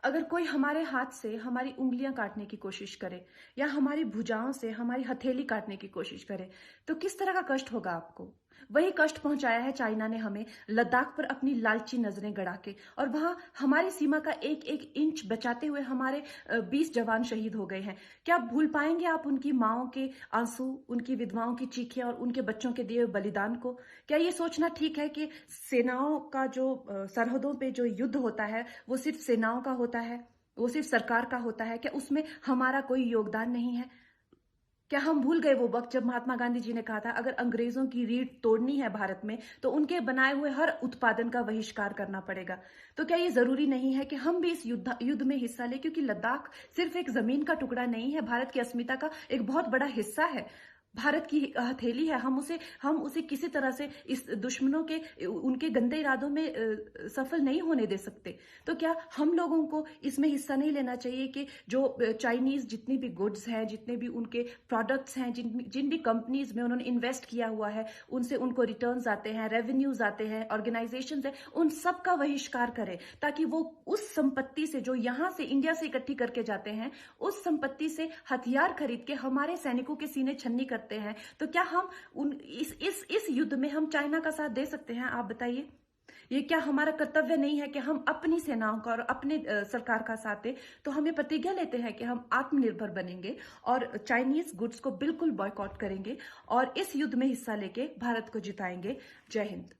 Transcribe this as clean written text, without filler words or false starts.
अगर कोई हमारे हाथ से हमारी उंगलियां काटने की कोशिश करे या हमारी भुजाओं से हमारी हथेली काटने की कोशिश करे तो किस तरह का कष्ट होगा आपको। वही कष्ट पहुंचाया है चाइना ने हमें लद्दाख पर अपनी लालची नजरें गड़ा के, और वहां हमारी सीमा का एक एक इंच बचाते हुए हमारे 20 जवान शहीद हो गए हैं। क्या भूल पाएंगे आप उनकी माओं के आंसू, उनकी विधवाओं की चीखें और उनके बच्चों के दिए हुए बलिदान को? क्या ये सोचना ठीक है कि सेनाओं का जो सरहदों पे जो युद्ध होता है वो सिर्फ सेनाओं का होता है, वो सिर्फ सरकार का होता है? क्या उसमें हमारा कोई योगदान नहीं है? क्या हम भूल गए वो वक्त जब महात्मा गांधी जी ने कहा था अगर अंग्रेजों की रीढ़ तोड़नी है भारत में तो उनके बनाए हुए हर उत्पादन का बहिष्कार करना पड़ेगा? तो क्या ये जरूरी नहीं है कि हम भी इस युद्ध में हिस्सा लें, क्योंकि लद्दाख सिर्फ एक जमीन का टुकड़ा नहीं है, भारत की अस्मिता का एक बहुत बड़ा हिस्सा है, भारत की हथेली है। हम उसे किसी तरह से इस दुश्मनों के उनके गंदे इरादों में सफल नहीं होने दे सकते। तो क्या हम लोगों को इसमें हिस्सा नहीं लेना चाहिए कि जो चाइनीज जितनी भी गुड्स हैं, जितने भी उनके प्रोडक्ट्स हैं, जिन जिन भी कंपनीज में उन्होंने इन्वेस्ट किया हुआ है, उनसे उनको रिटर्न्स आते हैं, रेवेन्यूज आते हैं, ऑर्गेनाइजेशन है, उन सब का बहिष्कार करें, ताकि वो उस संपत्ति से जो यहां से इंडिया से इकट्ठी करके जाते हैं, उस संपत्ति से हथियार खरीद के हमारे सैनिकों के सीने छन्नी करते हैं। तो क्या हम उन इस युद्ध में हम चाइना का साथ दे सकते हैं? आप बताइए। ये क्या हमारा कर्तव्य नहीं है कि हम अपनी सेनाओं का और अपने सरकार का साथ दें? तो हमें प्रतिज्ञा लेते हैं कि हम आत्मनिर्भर बनेंगे और चाइनीज गुड्स को बिल्कुल बॉयकॉट करेंगे और इस युद्ध में हिस्सा लेके भारत को जिताएंगे। जय हिंद।